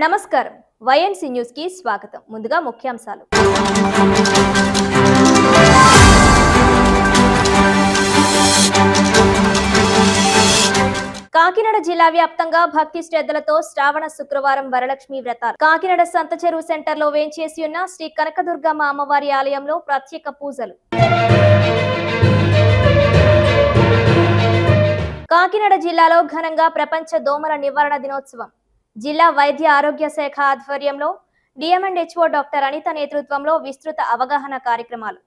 నమస్కారం YNC news కి స్వాగతం. ముందుగా ముఖ్యాంశాలు. కాకినాడ జిల్లా వ్యాప్తంగా భక్తి శ్రద్ధలతో శ్రావణ శుక్రవారం వరలక్ష్మి వ్రతాలు. కాకినాడ సంత చెరువు సెంటర్ లో వేంచేసి ఉన్న శ్రీ కనకదుర్గమ్మ అమ్మవారి ఆలయంలో ప్రత్యేక పూజలు. కాకినాడ జిల్లాలో ఘనంగా ప్రపంచ దోమల నివారణ దినోత్సవం. జిల్లా వైద్య ఆరోగ్య శాఖ ఆధ్వర్యంలో డిఎంఎండ్హెచ్ఓ డాక్టర్ అనిత నేతృత్వంలో విస్తృత అవగాహన కార్యక్రమాలు.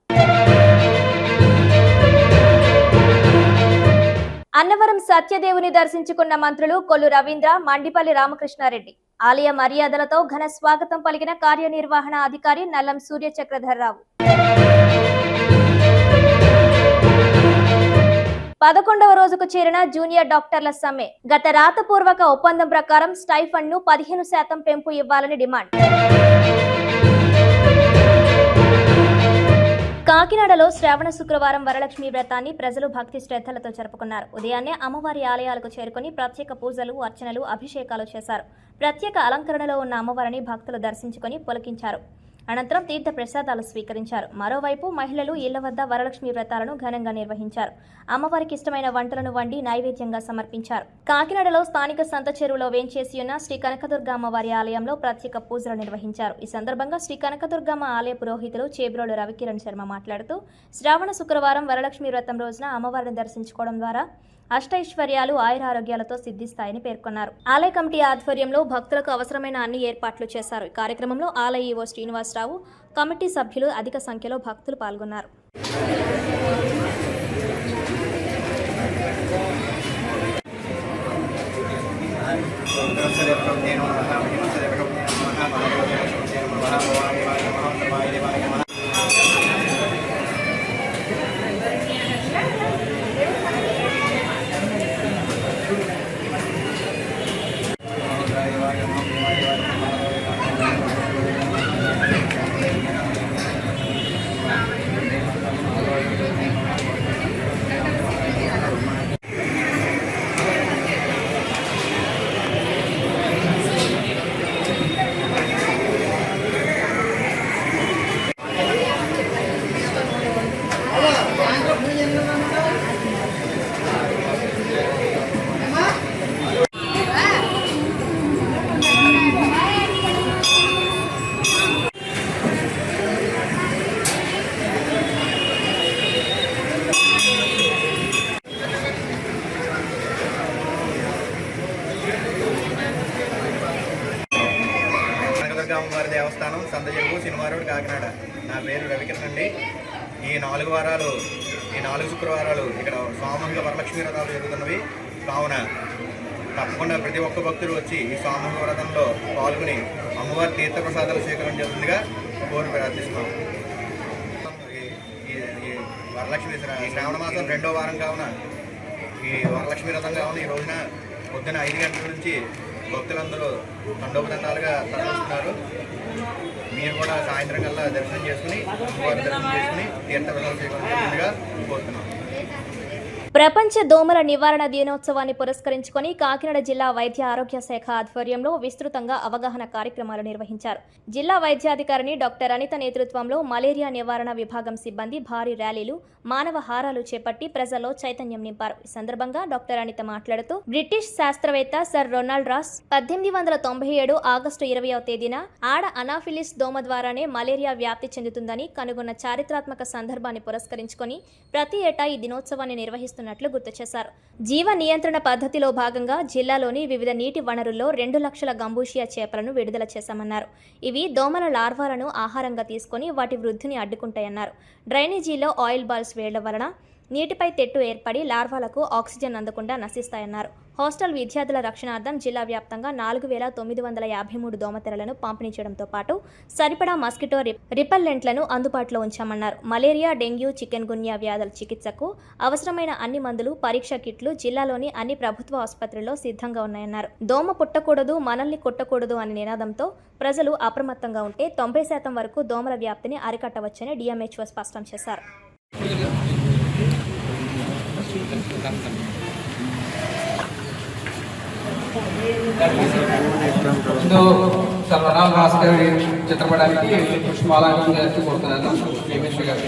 అన్నవరం సత్యదేవుని దర్శించుకున్న మంత్రులు కొల్లు రవీంద్ర, మండిపల్లి రామకృష్ణారెడ్డి. ఆలయ మర్యాదలతో ఘన స్వాగతం పలికిన కార్యనిర్వహణ అధికారి నల్లం సూర్యచక్రధర్రావు. 11వ రోజుకు చేరిన జూనియర్ డాక్టర్ల సమ్మె. గత రాతపూర్వక ఒప్పందం ప్రకారం స్టైఫండ్ ను 15% పెంపు ఇవ్వాలని డిమాండ్. కాకినాడలో శ్రావణ శుక్రవారం వరలక్ష్మి వ్రతాన్ని ప్రజలు భక్తి శ్రద్ధలతో జరుపుకున్నారు. ఉదయాన్నే అమ్మవారి ఆలయాలకు చేరుకుని ప్రత్యేక పూజలు, అర్చనలు, అభిషేకాలు చేశారు. ప్రత్యేక అలంకరణలో ఉన్న అమ్మవారిని భక్తులు దర్శించుకుని పులకించారు. అనంతరం తీర్థ ప్రసాదాలు స్వీకరించారు. మరోవైపు మహిళలు ఇళ్ల వద్ద వరలక్ష్మి వ్రతాలను ఘనంగా నిర్వహించారు. అమ్మవారికి ఇష్టమైన వంటలను వండి నైవేద్యంగా సమర్పించారు. కాకినాడలో స్థానిక సంత చెరువులో వేంచేసి ఉన్న శ్రీ కనకదుర్గ అమ్మవారి ఆలయంలో ప్రత్యేక పూజలు నిర్వహించారు. ఈ సందర్భంగా శ్రీ కనకదుర్గమ్మ ఆలయ పురోహితులు చేబ్రోలు రవికిరణ్ శర్మ మాట్లాడుతూ, శ్రావణ శుక్రవారం వరలక్ష్మి వ్రతం రోజున అమ్మవారిని దర్శించుకోవడం ద్వారా అష్టైశ్వర్యాలు, ఆయురారోగ్యాలతో సిద్ధిస్తాయని పేర్కొన్నారు. ఆలయ కమిటీ ఆధ్వర్యంలో భక్తులకు అవసరమైన అన్ని ఏర్పాట్లు చేశారు. ఈ కార్యక్రమంలో ఆలయ ఈవో శ్రీనివాసరావు, కమిటీ సభ్యులు అధిక సంఖ్యలో భక్తులు పాల్గొన్నారు. అమ్మవారి దేవస్థానం, సంత చెరువు, సినిమా రోడ్, కాకినాడ. నా పేరు రవికిరణ్ అండి. ఈ 4 శుక్రవారాలు ఇక్కడ సామూహిక వరలక్ష్మి వ్రతాలు జరుగుతున్నవి. కావున తప్పకుండా ప్రతి ఒక్క భక్తులు వచ్చి ఈ సామూహిక వ్రతంలో పాల్గొని అమ్మవారి తీర్థ ప్రసాదాలు స్వీకరించాల్సిందిగా ప్రార్థిస్తున్నాం. ఈ వరలక్ష్మి శ్రావణ మాసం 2వ వారం కావున ఈ వరలక్ష్మి వ్రతం కావున ఈ రోజున పొద్దున్న 5 గంటల నుంచి భక్తులందరూ తండోపతండాలుగా తరలిస్తున్నారు. మీరు కూడా సాయంత్రం కల్లా దర్శనం చేసుకుని అమ్మవారి దర్శనం చేసుకుని తీర్థ ప్రసాదాలు స్వీకరించాల్సిందిగా కోరుతున్నాం. ప్రపంచ దోమల నివారణ దినోత్సవాన్ని పురస్కరించుకొని కాకినాడ జిల్లా వైద్య ఆరోగ్య శాఖ ఆధ్వర్యంలో విస్తృతంగా అవగాహన కార్యక్రమాలు నిర్వహించారు. జిల్లా వైద్యాధికారిని డాక్టర్ అనిత నేతృత్వంలో మలేరియా నివారణ విభాగం సిబ్బంది భారీ ర్యాలీలు, మానవ హారాలు చేపట్టి ప్రజల్లో చైతన్యం నింపారు. ఈ సందర్భంగా డాక్టర్ అనిత మాట్లాడుతూ, బ్రిటిష్ శాస్త్రవేత్త సర్ రొనాల్డ్ రాస్ 1897 ఆగస్టు 20వ తేదీన ఆడ అనాఫిలిస్ దోమ ద్వారానే మలేరియా వ్యాప్తి చెందుతుందని కనుగొన్న చారిత్రాత్మక సందర్భాన్ని పురస్కరించుకొని ప్రతి ఏటా ఈ దినోత్సవాన్ని నిర్వహిస్తున్నట్లు గుర్తు చేశారు. జీవ నియంత్రణ పద్ధతిలో భాగంగా జిల్లాలోని వివిధ నీటి వనరుల్లో 2 లక్షల గంబూషియా చేపలను విడుదల చేశామన్నారు. ఇవి దోమల లార్వాలను ఆహారంగా తీసుకుని వాటి వృద్ధిని అడ్డుకుంటాయన్నారు. డ్రైనేజీలో ఆయిల్ బాల్స్ వేయడం వలన నీటిపై తెట్టు ఏర్పడి లార్వాలకు ఆక్సిజన్ అందకుండా నశిస్తాయన్నారు. హాస్టల్ విద్యార్థుల రక్షణార్థం జిల్లా వ్యాప్తంగా 4953 దోమతెరలను పంపిణీ చేయడంతో పాటు సరిపడా మస్కిటో రిపల్లెంట్లను అందుబాటులో ఉంచామన్నారు. మలేరియా, డెంగ్యూ, చికెన్ గున్యా వ్యాధుల చికిత్సకు అవసరమైన అన్ని మందులు, పరీక్ష కిట్లు జిల్లాలోని అన్ని ప్రభుత్వ ఆసుపత్రుల్లో సిద్ధంగా ఉన్నాయన్నారు. దోమ పుట్టకూడదు, మనల్ని కొట్టకూడదు అనే నినాదంతో ప్రజలు అప్రమత్తంగా ఉంటే 90% వరకు దోమల వ్యాప్తిని అరికట్టవచ్చని డిఎంహెచ్ఓ స్పష్టం చేశారు. ముందు సర్వరామ్ భాస్కర్ చిత్రపటానికి పుష్పాలంకరణ చేస్తూ కోరుతున్నాను కేమిస్ట్రీ గారు.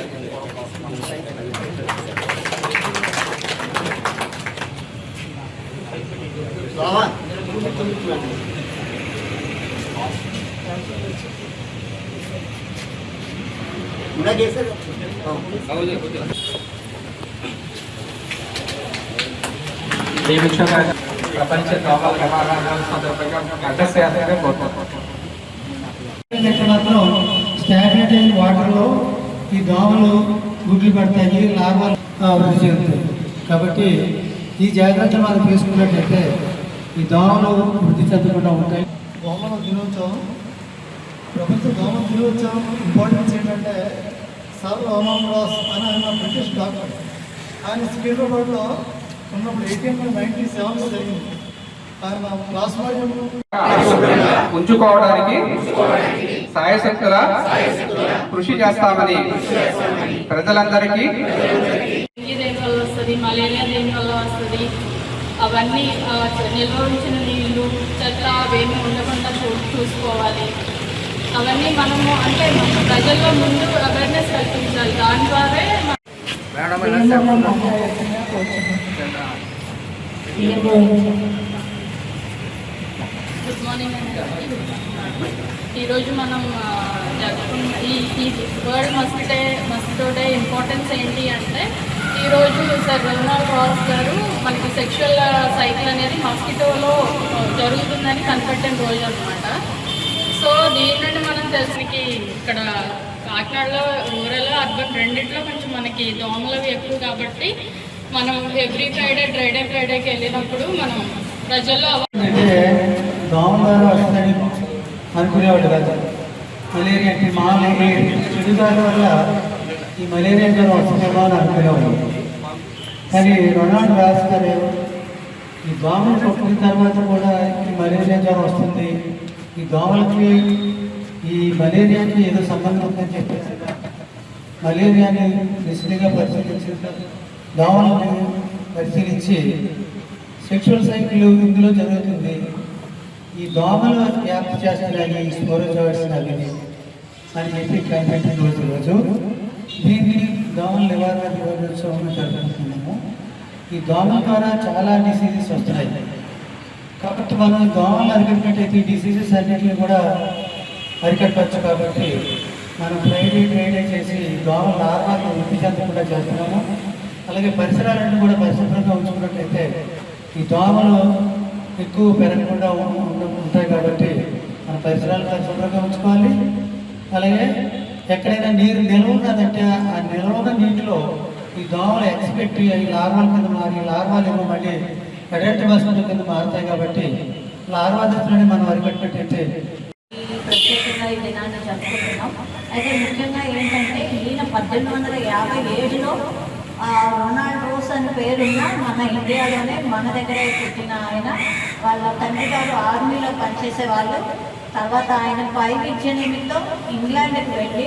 ప్రపంచ దోమల నివారణ సందర్భంగా అడ్రస్ చేయాలని కోరుకుంటున్నాను. మాత్రం స్టాగ్నేటెడ్ వాటర్లో ఈ దోమలు గుడ్లు పెడతాయి, లార్వాలు వృద్ధి చెందుతాయి. కాబట్టి ఈ జాగ్రత్తలు మనం తీసుకున్నట్లయితే ఈ దోమలు వృద్ధి చెందకుండా ఉంటాయి. దోమల దినోత్సవం, ప్రపంచ దోమల దినోత్సవం ఇంపార్టెన్స్ ఏంటంటే సర్ రోమన్ రాస్ అని ఆయన బ్రిటిష్ డాక్టర్. ఆయన సికింద్రాబాద్లో ఉన్నప్పుడు 1897లో జరిగింది. ఆయన క్లాస్ ఉంచుకోవడానికి సాయశక్తుల కృషి చేస్తామని ప్రజలందరికీ దేని వల్ల వస్తుంది, మలేరియా దేని వల్ల వస్తుంది, అవన్నీ నిల్వ ఉంచిన నీళ్ళు చెత్త అవేమీ ఉండకుండా చూసుకోవాలి. అవన్నీ మనము అంటే ప్రజల్లో ముందు అవేర్నెస్ కల్పించాలి. దాని ద్వారే గుడ్ మార్నింగ్ అండి. ఈరోజు మనం జరుపుకున్న ఈ వరల్డ్ మస్కిటో డే ఇంపార్టెన్స్ ఏంటి అంటే, ఈరోజు సర్ రొనాల్డ్ రాస్ గారు మనకి సెక్షువల్ సైకిల్ అనేది మస్కిటోలో జరుగుతుందని కనిపెట్టిన రోజు అనమాట. సో దీని నుండి మనం తెలిసినకి ఇక్కడ కాకినాడలో రూరల్ అర్బన్ రెండిట్లో కొంచెం మనకి దోమలు ఎక్కువ కాబట్టి మనం ఎవ్రీ ఫ్రైడేకి వెళ్ళినప్పుడు మనం ప్రజల్లో దోమ ద్వారా వస్తుందని అనుకునేవాళ్ళు కదా. మలేరియా అంటే మామూలు చెడుగాల వల్ల ఈ మలేరియా జ్వరం వస్తుందేమో అని అనుకునేవాళ్ళు. కానీ రొనాల్డ్ రాస్ గారు ఈ దోమలు కొట్టిన తర్వాత కూడా ఈ మలేరియా జ్వరం వస్తుంది, ఈ దోమలకి ఈ మలేరియాకి ఏదో సంబంధం ఉందని చెప్పేసి మలేరియాని నిశ్చితంగా పరిశీలించిన దోమలను పరిశీలించి సెక్షువల్ సైకిల్ ఇందులో జరుగుతుంది, ఈ దోమలు వ్యాప్తి చేస్తున్నాయి ఈ స్పోరోజాయిడ్స్ అవి అని చెప్పి కనిపెట్టిన రోజు దీన్ని దోమల నివారణ దినోత్సవం జరుపుకుంటున్నాము. ఈ దోమల ద్వారా చాలా డిసీజెస్ వస్తున్నాయి కాబట్టి మనం దోమలు అరికట్టినట్టయితే ఈ డిసీజెస్ అన్నింటినీ కూడా అరికట్టవచ్చు. కాబట్టి మనం ఫ్రైడే చేసి దోమల లార్వాలను వృద్ధి చెందకుండా చేస్తున్నాము. అలాగే పరిసరాలన్నీ కూడా పరిశుభ్రంగా ఉంచుకున్నట్లయితే ఈ దోమలు ఎక్కువ పెరగకుండా ఉంటాయి. కాబట్టి మన పరిసరాలు పరిశుభ్రంగా ఉంచుకోవాలి. అలాగే ఎక్కడైనా నీరు నిల్వ ఉన్నదంటే ఆ నిల్వ ఉన్న నీటిలో ఈ దోమలు ఎక్స్పెక్ట్ అయ్యి లార్వాల కింద మారి లార్వాలు ఏమో మళ్ళీ అడల్ట్ మస్కిటో కింద మారుతాయి. కాబట్టి లార్వా దశలని మనం అరికట్టినట్టయితే ప్రత్యేకంగా ఈ దినాన్ని జరుపుకుంటున్నాం. అయితే ముఖ్యంగా ఏంటంటే ఈయన 1857లో రొనాల్డ్ రోస్ అని పేరున్న మన ఇండియాలోనే మన దగ్గరే పుట్టిన ఆయన. వాళ్ళ తండ్రి గారు ఆర్మీలో పనిచేసే వాళ్ళు. తర్వాత ఆయన పై విద్య నిమిత్తం ఇంగ్లాండ్కి వెళ్ళి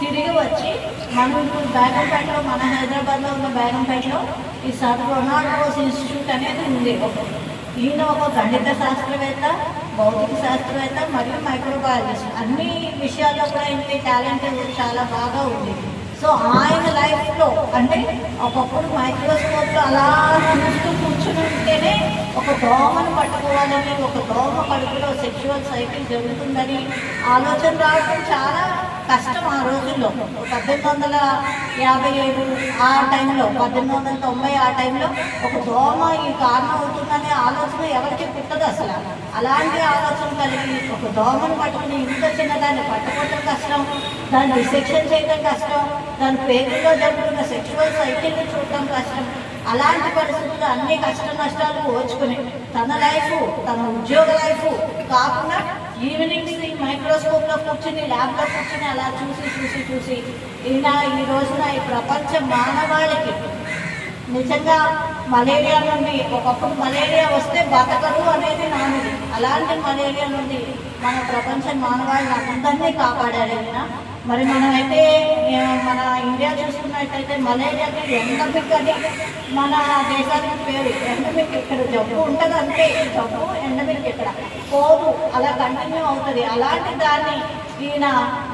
తిరిగి వచ్చి మనం ఇప్పుడు బేగంపేటలో, మన హైదరాబాద్లో ఉన్న బేగంపేటలో ఈ సర్ రొనాల్డ్ రోస్ ఇన్స్టిట్యూట్ అనేది ఉంది. ఈయన ఒక గణిత శాస్త్రవేత్త, భౌతిక శాస్త్రవేత్త మరియు మైక్రోబయాలజిస్ట్. అన్ని విషయాల్లో కూడా ఆయనకి టాలెంట్ చాలా బాగా ఉంది. సో ఆయన లైఫ్లో అంటే ఒకప్పుడు మైక్రోస్కోప్లో అలా చూస్తూ కూర్చుని ఉంటేనే ఒక దోమను పట్టుకోవాలని, ఒక దోమ కడుపులో సెక్షువల్ సైకిల్ జరుగుతుందని ఆలోచన రావడం చాలా కష్టం ఆ రోజుల్లో. 1857 ఆ టైంలో, 1890 ఆ టైంలో ఒక దోమ ఈ కారణం అవుతుందనే ఆలోచన ఎవరికి పుట్టదు అసలు. అలాంటి ఆలోచన కలిగి ఒక దోమను పట్టుకుని ఇంత చిన్నదాన్ని పట్టుకోవడం కష్టం, దాన్ని డిసెక్షన్ చేయడం కష్టం, దాని పేరులో జరుగుతున్న సెక్షువల్ సైకిల్ని చూడటం కష్టం. అలాంటి పరిస్థితులు అన్ని కష్ట నష్టాలు ఓర్చుకుని తన లైఫ్, తన ఉద్యోగ లైఫ్ కాకుండా ఈవినింగ్స్ ఈ మైక్రోస్కోప్లో కూర్చుని, ల్యాబ్లో కూర్చుని అలా చూసి ఈయన ఈ రోజున ఈ ప్రపంచ మానవాళికి నిజంగా మలేరియా నుండి, ఒకప్పుడు మలేరియా వస్తే బతకరు అనేది నానుడి, అలాంటి మలేరియా నుండి మన ప్రపంచ మానవాళిని అందరినీ కాపాడారు. ఈయన మరి మనమైతే మన ఇండియా చూసుకున్నట్టయితే మలేరియాకి ఎండమిక్ అని మన దేశానికి పేరు. ఎండమిక్ ఇక్కడ జబ్బు ఉంటుంది అంటే జబ్బు ఎండమిక్ ఇక్కడ పోదు, అలా కంటిన్యూ అవుతుంది. అలాంటి దాన్ని ఈయన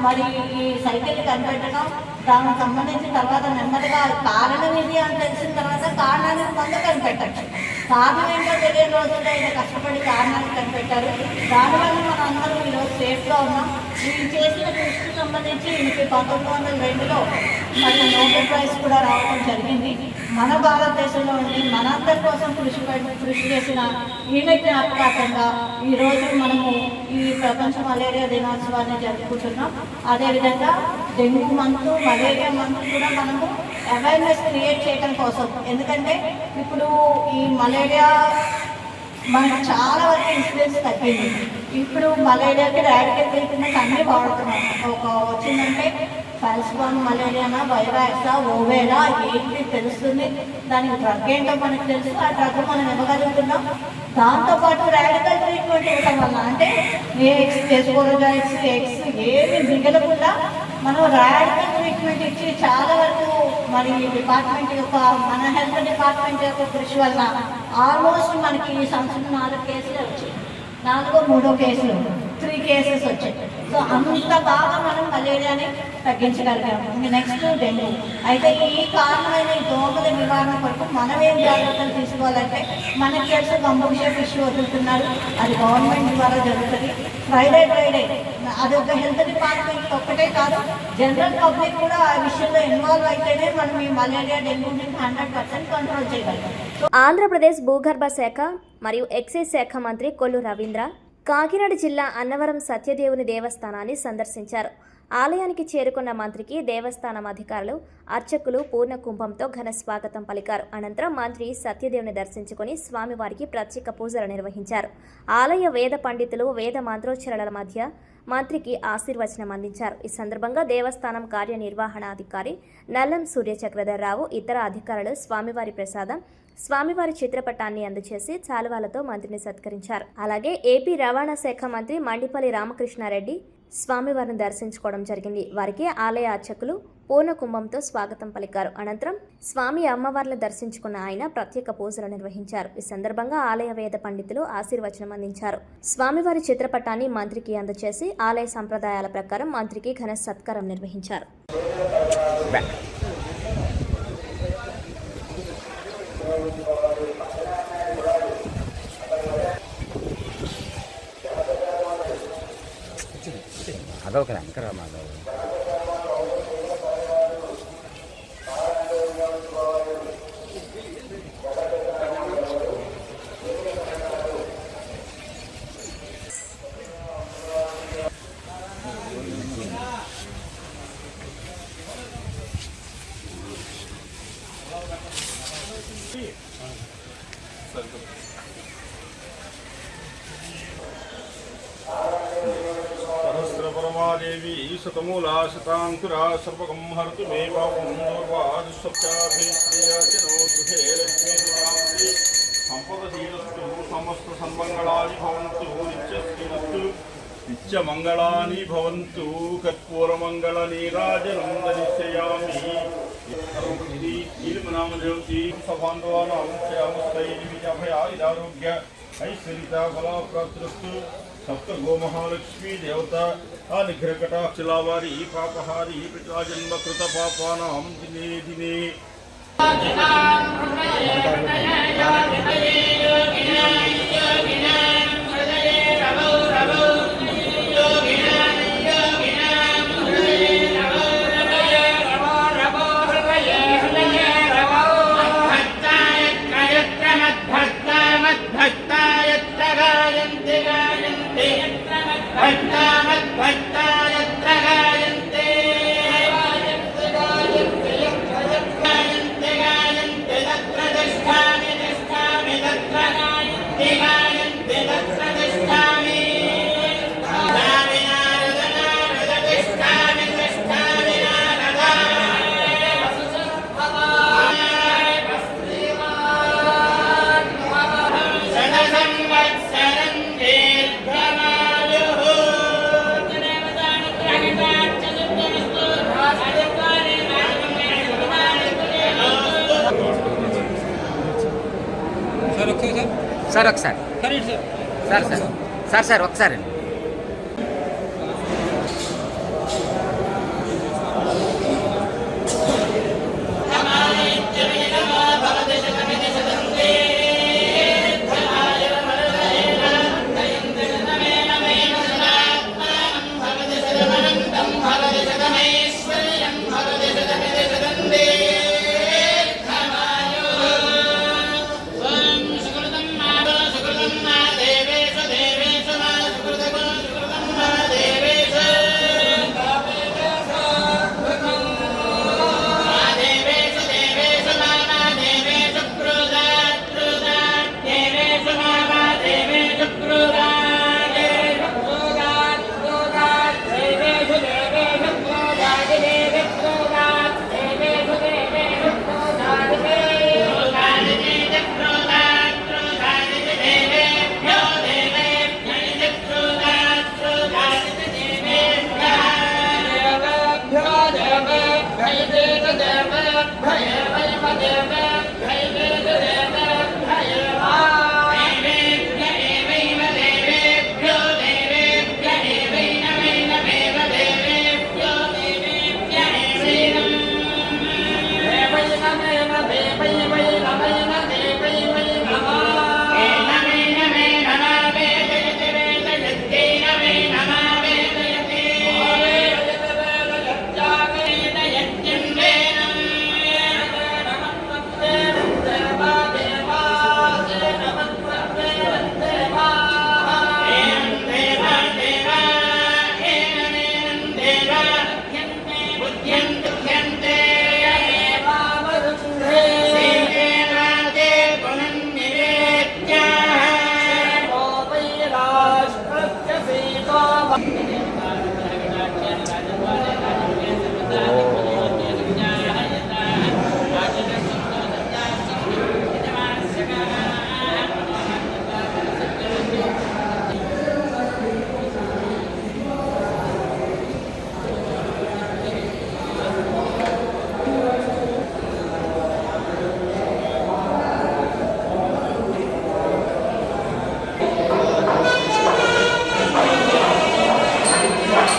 మరి ఈ సైకిల్ కనిపెట్టడం, దానికి సంబంధించిన తర్వాత నెమ్మదిగా కారణం ఇది అని తెలిసిన తర్వాత కారణానికి ముందు కనిపెట్టచ్చు. కారణం ఏంటో తెలియని రోజుల్లో ఆయన కష్టపడి కారణాన్ని కనిపెట్టారు. దానివల్ల మనం అందరం ఈరోజు సేఫ్గా ఉన్నాం. ఈయన చేసిన కృషికి సంబంధించి ఈయనకి 1902లో మరి నోబెల్ ప్రైజ్ కూడా రావడం జరిగింది. మన భారతదేశంలో ఉండి మనందరి కోసం కృషి చేసిన ఈయన జ్ఞాపకార్థంగా ఈరోజు మనము ఈ ప్రపంచ మలేరియా దినోత్సవాన్ని జరుపుకుంటున్నాం. అదేవిధంగా డెంగ్యూ మంత్, మలేరియా మంత్ కూడా మనము అవేర్నెస్ క్రియేట్ చేయడం కోసం. ఎందుకంటే ఇప్పుడు ఈ మలేరియా మనకు చాలా వరకు ఇన్సిడెంట్స్ తగ్గింది. ఇప్పుడు మలేరియాకి రాడికల్ ట్రీట్మెంట్ అన్నీ వాడుతున్నాం. వచ్చిందంటే ఫాల్సిఫామ్ మలేరియానా, వైరాక్సా, ఓవేలా ఏంటి తెలుస్తుంది. దానికి డ్రగ్ ఏంటో మనకు తెలుసు. ఆ డ్రగ్ మనం ఇవ్వగలుగుతున్నాం. దాంతోపాటు రాడికల్ ట్రీట్మెంట్ ఇవ్వడం వల్ల అంటే ఎస్పోరోజాయిడ్స్, ఎగ్స్ ఏమి మిగలకుండా మనం రాడికల్ ట్రీట్మెంట్ ఇచ్చి చాలా వరకు మరి డిపార్ట్మెంట్ యొక్క మన హెల్త్ డిపార్ట్మెంట్ యొక్క కృషి వల్ల ఆల్మోస్ట్ మనకి ఈ సంవత్సరం 4 కేసులు వచ్చాయి. 3 కేసులు 3 కేసెస్ వచ్చాయి. సో అంత బాగా మనం మలేరియాని తగ్గించగలిగాము. Next dengue. అయితే ఈ కారణమైన ఈ దోమల నివారణ కొరకు మనం ఏం జాగ్రత్తలు తీసుకోవాలంటే మనకి తెలిసి కంబోక్ష ఫిష్ వదులుతున్నారు. అది గవర్నమెంట్ ద్వారా జరుగుతుంది. ఫ్రైడే అది ఒక హెల్త్ డిపార్ట్మెంట్ ఒక్కటే కాదు, జనరల్ పబ్లిక్ కూడా ఆ విషయంలో ఇన్వాల్వ్ అయితేనే మనం ఈ మలేరియా డెంగ్యూని 100% కంట్రోల్ చేయగలుగుతాం. ఆంధ్రప్రదేశ్ భూగర్భ శాఖ మరియు ఎక్సైజ్ శాఖ మంత్రి కొల్లు రవీంద్ర కాకినాడ జిల్లా అన్నవరం సత్యదేవుని దేవస్థానాన్ని సందర్శించారు. ఆలయానికి చేరుకున్న మంత్రికి దేవస్థానం అధికారులు, అర్చకులు పూర్ణ కుంభంతో ఘన స్వాగతం పలికారు. అనంతరం మంత్రి సత్యదేవుని దర్శించుకుని స్వామివారికి ప్రత్యేక పూజలు నిర్వహించారు. ఆలయ వేద పండితులు వేద మంత్రోచ్చరణల మధ్య మంత్రికి ఆశీర్వచనం అందించారు. ఈ సందర్భంగా దేవస్థానం కార్యనిర్వహణాధికారి నల్లం సూర్యచక్రధర్రావు, ఇతర అధికారులు స్వామివారి ప్రసాదం, స్వామివారి చిత్రపటాన్ని అందజేసి చాలువాలతో మంత్రిని సత్కరించారు. అలాగే ఏపీ రవాణా శాఖ మంత్రి మండిపల్లి రామకృష్ణారెడ్డి స్వామివారిని దర్శించుకోవడం జరిగింది. వారికి ఆలయ అర్చకులు పూర్ణ కుంభంతో స్వాగతం పలికారు. అనంతరం స్వామి అమ్మవార్లను దర్శించుకున్న ఆయన ప్రత్యేక పూజలు నిర్వహించారు. ఈ సందర్భంగా ఆలయ వేద పండితులు ఆశీర్వచనం అందించారు. స్వామివారి చిత్రపటాన్ని మంత్రికి అందజేసి ఆలయ సంప్రదాయాల ప్రకారం మంత్రికి ఘన సత్కారం నిర్వహించారు. అదొక యాంకర్ మాధవ్. దేవి శతమూలా శతాంకురా సర్వగం హర్తు మే పాపం దూర్వాదుస్సప్యాభిప్రియాచనో గృహే లక్ష్మీ సంపదశీలస్తు సమస్త సన్మంగళాని భవంతు నిత్యశ్రీరస్తు నిత్యమంగళాని భవంతు. కర్పూరమంగళ నీరాజనం దర్శయామి. ఇల్మనామదేవతి సబాంధవానాం క్షయామస్తైర్విజభయారోగ్య ఐశ్వర్యత ఫలాప్రాప్తిరస్తు. సప్త గోమహాలక్ష్మీ దేవత నిగ్రహకటాక్షలావారి పాపహారి పితాజన్మ కృత పాపానాం దినే దినే. భక్త సార్ ఒకసారి సార్ సార్ సార్ సార్ ఒకసారి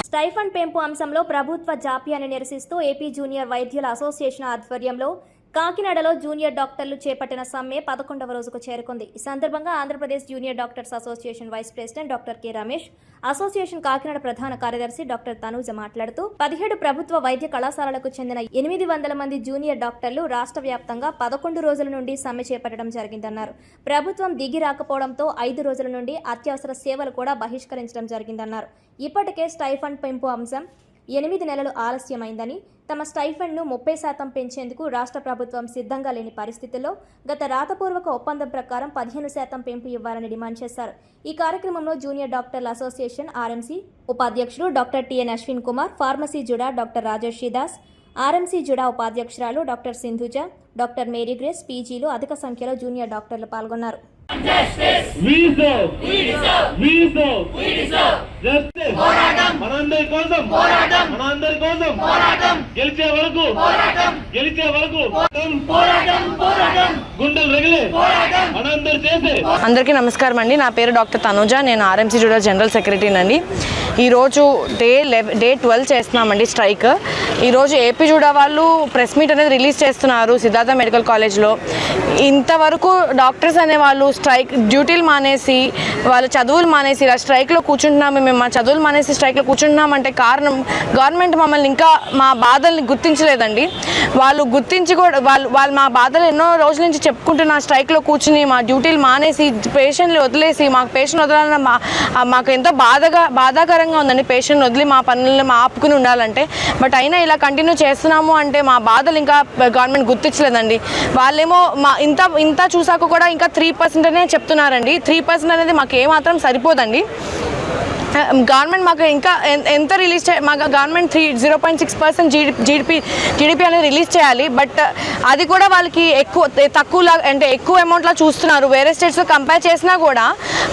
స్టైఫండ్ పెంపు అంశంలో ప్రభుత్వ జాప్యాన్ని నిరసిస్తూ ఏపీ జూనియర్ వైద్యుల అసోసియేషన్ ఆధ్వర్యంలో కాకినాడలో జూనియర్ డాక్టర్లు చేపట్టిన సమ్మె 11వ రోజుకు చేరుకుంది. ఈ సందర్భంగా Andhra Pradesh junior doctors association vice president doctor K Ramesh, association Kakinada ప్రధాన కార్యదర్శి డాక్టర్ తనూజ మాట్లాడుతూ 17 ప్రభుత్వ వైద్య కళాశాలలకు చెందిన 800 మంది జూనియర్ డాక్టర్లు రాష్ట్ర వ్యాప్తంగా 11 రోజుల నుండి సమ్మె చేపట్టడం జరిగిందన్నారు. ప్రభుత్వం దిగి రాకపోవడంతో 5 రోజుల నుండి అత్యవసర సేవలు కూడా బహిష్కరించడం జరిగిందన్నారు. ఇప్పటికే స్టైఫండ్ పెంపు అంశం 8 నెలలు ఆలస్యమైందని, తమ స్టైఫండ్ను 30% పెంచేందుకు రాష్ట్ర ప్రభుత్వం సిద్ధంగా లేని పరిస్థితుల్లో గత రాతపూర్వక ఒప్పందం ప్రకారం 15% పెంపు ఇవ్వాలని డిమాండ్ చేశారు. ఈ కార్యక్రమంలో జూనియర్ డాక్టర్ల అసోసియేషన్ ఆర్ఎంసీ ఉపాధ్యక్షుడు doctor TN Ashwin Kumar, pharmacy JUDA doctor Rajarshi Das, RMC JUDA ఉపాధ్యక్షురాలు doctor Sindhuja, doctor Mary Grace, పీజీలు అధిక సంఖ్యలో జూనియర్ డాక్టర్లు పాల్గొన్నారు. అందరికీ నమస్కారం అండి. నా పేరు డాక్టర్ తనూజ, నేను ఆర్ఎంసీ జూడా జనరల్ సెక్రటరీనండి. ఈరోజు డే 12 చేస్తున్నామండి స్ట్రైక్. ఈరోజు ఏపీ జూడా వాళ్ళు ప్రెస్ మీట్ అనేది రిలీజ్ చేస్తున్నారు సిద్ధార్థ మెడికల్ కాలేజ్లో. ఇంతవరకు డాక్టర్స్ అనే వాళ్ళు స్ట్రైక్ డ్యూటీలు మానేసి వాళ్ళ చదువులు మానేసి ఇలా స్ట్రైక్లో కూర్చుంటున్నాము, మేము మా చదువులు మానేసి స్ట్రైక్లో కూర్చుంటున్నామంటే కారణం గవర్నమెంట్ మమ్మల్ని ఇంకా మా బాధల్ని గుర్తించలేదండి. వాళ్ళు గుర్తించి కూడా వాళ్ళు మా బాధలు ఎన్నో రోజుల నుంచి చెప్పుకుంటున్న స్ట్రైక్లో కూర్చుని మా డ్యూటీలు మానేసి పేషెంట్లు వదిలేసి మాకు పేషెంట్ వదలాలన్న మాకు ఎంతో బాధాకరంగా ఉందండి. పేషెంట్ వదిలి మా పనులను ఆపుకుని ఉండాలంటే, బట్ అయినా ఇలా కంటిన్యూ చేస్తున్నాము అంటే మా బాధలు ఇంకా గవర్నమెంట్ గుర్తించలేదండి. వాళ్ళేమో మా ఇంత చూసాక కూడా ఇంకా 3% అనే చెప్తున్నారండి. 3% అనేది మాకు ఏమాత్రం సరిపోదండి. గవర్నమెంట్ మాకు ఇంకా ఎంత రిలీజ్ మాకు గవర్నమెంట్ 0.6% జీడిపి అనేది రిలీజ్ చేయాలి. బట్ అది కూడా వాళ్ళకి తక్కువలా అంటే ఎక్కువ అమౌంట్లా చూస్తున్నారు. వేరే స్టేట్స్తో కంపేర్ చేసినా కూడా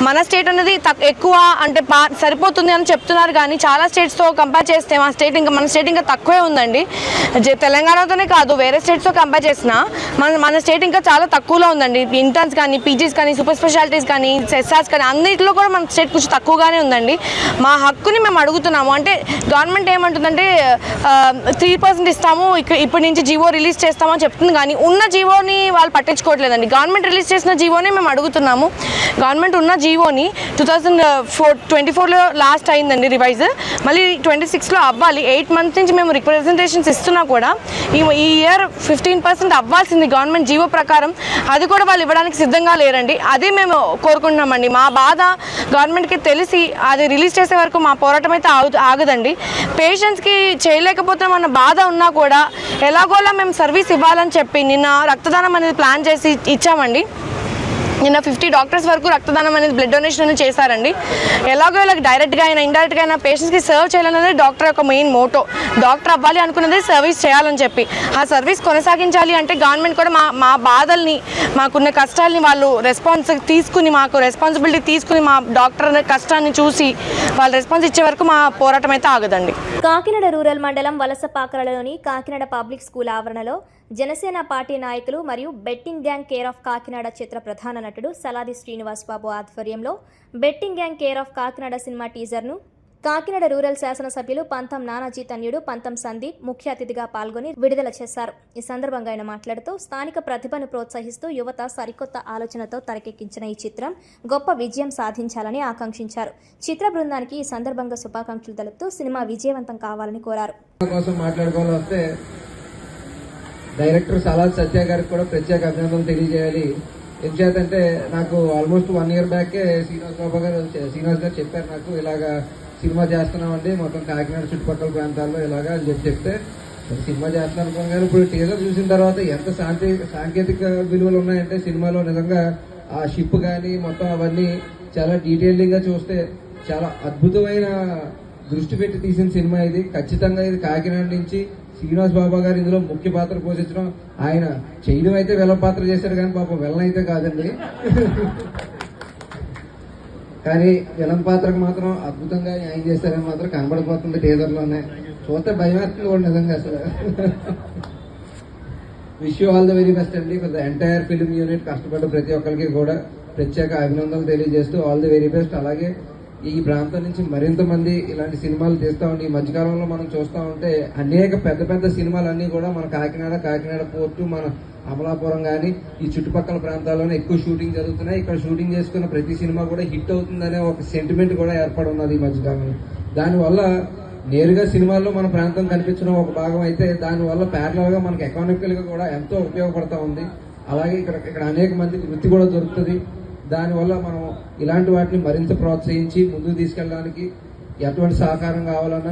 మన స్టేట్ అనేది ఎక్కువ అంటే సరిపోతుంది అని చెప్తున్నారు. కానీ చాలా స్టేట్స్తో కంపేర్ చేస్తే మన స్టేట్ ఇంకా తక్కువే ఉందండి. తెలంగాణతోనే కాదు, వేరే స్టేట్స్తో కంపేర్ చేసినా మన స్టేట్ ఇంకా చాలా తక్కువలో ఉందండి. ఇంటర్న్స్ కానీ, పీజీస్ కానీ, సూపర్ స్పెషాలిటీస్ కానీ, సెస్ఆర్స్ కానీ అన్నింటిలో కూడా మన స్టేట్ కొంచెం తక్కువగానే ఉందండి. మా హక్కుని మేము అడుగుతున్నాము. అంటే గవర్నమెంట్ ఏమంటుందంటే 3% ఇస్తాము, ఇప్పటి నుంచి జీవో రిలీజ్ చేస్తామని చెప్తుంది. కానీ ఉన్న జీవోని వాళ్ళు పట్టించుకోవట్లేదండి. గవర్నమెంట్ రిలీజ్ చేసిన జీవోని మేము అడుగుతున్నాము. గవర్నమెంట్ ఉన్న జీవోని 2024లో లాస్ట్ అయిందండి రివైజ్, మళ్ళీ 26లో అవ్వాలి. 8 months నుంచి మేము రిప్రజెంటేషన్స్ ఇస్తున్నా కూడా ఈ ఇయర్ 15% అవ్వాల్సింది గవర్నమెంట్ జీవో ప్రకారం. అది కూడా వాళ్ళు ఇవ్వడానికి సిద్ధంగా లేరండి. అదే మేము కోరుకుంటున్నామండి. మా బాధ గవర్నమెంట్కి తెలిసి అది రిలీజ్ చేసే వరకు మా పోరాటం అయితే ఆగదండి. పేషెంట్స్కి చేయలేకపోతున్నామన్న బాధ ఉన్నా కూడా ఎలాగోలా మేము సర్వీస్ ఇవ్వాలని చెప్పి నిన్న రక్తదానం అనేది ప్లాన్ చేసి ఇచ్చామండి. నిన్న 50 డాక్టర్స్ వరకు రక్తదానం అనేది బ్లడ్ డొనేషన్ అనేది చేశారండి. ఎలాగో ఇలా డైరెక్ట్గా అయినా ఇండైరెక్ట్గా అయినా పేషెంట్స్కి సర్వ్ చేయాలనేది డాక్టర్ యొక్క మెయిన్ మోటో. డాక్టర్ అవ్వాలి అనుకున్నది సర్వీస్ చేయాలని చెప్పి. ఆ సర్వీస్ కొనసాగించాలి అంటే గవర్నమెంట్ కూడా మా బాధల్ని, మాకున్న కష్టాలని వాళ్ళు మాకు రెస్పాన్సిబిలిటీ తీసుకుని మా డాక్టర్ కష్టాన్ని చూసి వాళ్ళు రెస్పాన్స్ ఇచ్చే వరకు మా పోరాటం అయితే ఆగదండి. కాకినాడ రూరల్ మండలం వలసపాకరలోని కాకినాడ పబ్లిక్ స్కూల్ ఆవరణలో జనసేన పార్టీ నాయకులు మరియు betting gang care of Kakinada చిత్ర ప్రధాన నటుడు సలాది శ్రీనివాస్ బాబు ఆధ్వర్యంలో betting gang care of Kakinada cinema టీజర్ను కాకినాడ రూరల్ శాసనసభ్యులు పంతం నానాజీ తన్యుడు పంతం సందీప్ ముఖ్య అతిథిగా పాల్గొని విడుదల చేశారు. ఈ సందర్భంగా ఆయన మాట్లాడుతూ స్థానిక ప్రతిభను ప్రోత్సహిస్తూ యువత సరికొత్త ఆలోచనతో తెరకెక్కించిన ఈ చిత్రం గొప్ప విజయం సాధించాలని ఆకాంక్షించారు. చిత్ర బృందానికి ఈ సందర్భంగా శుభాకాంక్షలు తెలుపుతూ సినిమా విజయవంతం కావాలని కోరారు. డైరెక్టర్ సలాద్ సత్య గారికి కూడా ప్రత్యేక అభినందనలు తెలియజేయాలి. ఎందుచేతంటే నాకు ఆల్మోస్ట్ 1 year బ్యాకే శ్రీనివాస్ గారు చెప్పారు, నాకు ఇలాగా సినిమా చేస్తున్నామండి మొత్తం కాకినాడ చుట్టుపక్కల ప్రాంతాల్లో ఇలాగా అని చెప్తే సినిమా చేస్తున్నాను అనుకోను. కానీ ఇప్పుడు టీజర్ చూసిన తర్వాత ఎంత సాంకేతిక విలువలు ఉన్నాయంటే సినిమాలో నిజంగా ఆ షిప్ కానీ మొత్తం అవన్నీ చాలా డీటెయిలింగ్ గా చూస్తే చాలా అద్భుతమైన దృష్టి పెట్టి తీసిన సినిమా ఇది. ఖచ్చితంగా ఇది కాకినాడ నుంచి శ్రీనివాస్ బాబా గారు ఇందులో ముఖ్య పాత్ర పోషించడం, ఆయన చేయడం అయితే విలన్ పాత్ర చేశారు కానీ పాపం విలన్ అయితే కాదండి. కానీ విలన్ పాత్రకు మాత్రం అద్భుతంగా న్యాయం చేశారని మాత్రం కనబడిపోతుంది టీజర్లోనే. చూస్తే భయమేస్తుంది కూడా నిజంగా అసలు. Wish you all the very best అండి. For the entire film unit కష్టపడ్డ ప్రతి ఒక్కరికి కూడా ప్రత్యేక అభినందనలు తెలియజేస్తూ ఆల్ ది వెరీ బెస్ట్. అలాగే ఈ ప్రాంతం నుంచి మరింత మంది ఇలాంటి సినిమాలు తీస్తూ ఉంటే ఈ మధ్యకాలంలో మనం చూస్తూ ఉంటే అనేక పెద్ద సినిమాలన్నీ కూడా మన కాకినాడ పోర్టు, మన అమలాపురం కానీ ఈ చుట్టుపక్కల ప్రాంతాల్లోనే ఎక్కువ షూటింగ్ జరుగుతున్నాయి. ఇక్కడ షూటింగ్ చేసుకున్న ప్రతి సినిమా కూడా హిట్ అవుతుందనే ఒక సెంటిమెంట్ కూడా ఏర్పడి ఉన్నది ఈ మధ్యకాలంలో. దానివల్ల నేరుగా సినిమాల్లో మన ప్రాంతం కనిపించడం ఒక భాగం అయితే దానివల్ల ప్యారలల్ గా మనకి ఎకనామికల్ గా కూడా ఎంతో ఉపయోగపడతా ఉంది. అలాగే ఇక్కడ అనేక మందికి వృత్తి కూడా దొరుకుతుంది. దానివల్ల మనం ఇలాంటి వాటిని మరింత ప్రోత్సహించి ముందుకు తీసుకెళ్ళడానికి ఎటువంటి సహకారం కావాలన్నా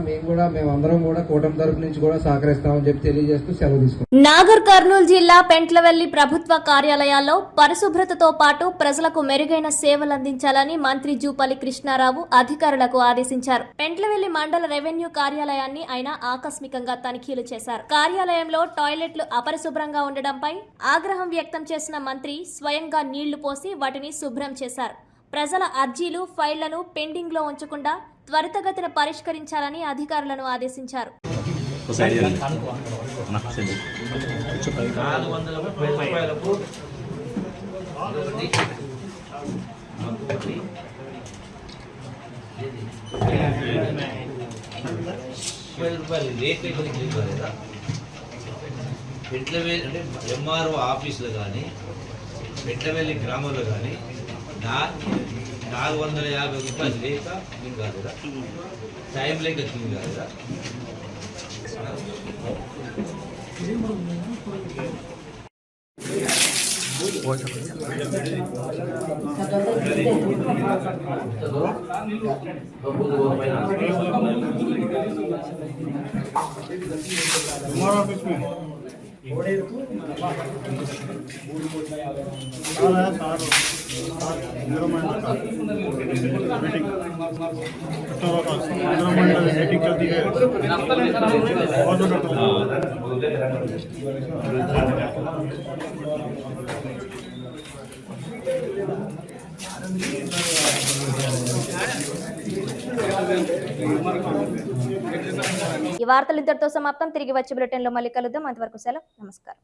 మేమందరం కూడా కూటమి తరపు నుంచి కూడా సహకరిస్తామని చెప్పి తెలియజేస్తూ సెలవు తీసుకుంటాం. నాగర్ కర్నూలు జిల్లా పెంట్లవెల్లి ప్రభుత్వ కార్యాలయాల్లో పరిశుభ్రతతో పాటు ప్రజలకు మెరుగైన సేవలందించాలని మంత్రి జూపల్లి కృష్ణారావు అధికారులకు ఆదేశించారు. పెంట్లవెల్లి మండల రెవెన్యూ కార్యాలయాన్ని ఆయన ఆకస్మికంగా తనిఖీలు చేశారు. కార్యాలయంలో టాయిలెట్లు అపరిశుభ్రంగా ఉండడంపై ఆగ్రహం వ్యక్తం చేసిన మంత్రి స్వయంగా నీళ్లు పోసి వాటిని శుభ్రం చేశారు. ప్రజల అర్జీలు, ఫైళ్లను పెండింగ్ లో ఉంచకుండా త్వరితగతిన పరిష్కరించాలని అధికారులను ఆదేశించారు. పెంట్లవెల్లి అంటే ఎంఆర్ఓ ఆఫీసులో కానీ పెంట్లవెల్లి గ్రామంలో కానీ 450 రూపాయలు లేక క్లీన్ కాదురా, టైం లేక క్లీన్ కాదురా. मीटिंग चलती है ఈ వార్తలు ఇంతటితో సమాప్తం. తిరిగి వచ్చే బులెటిన్లో మళ్ళీ కలుద్దాం. అంతవరకు సెలవు. నమస్కారం.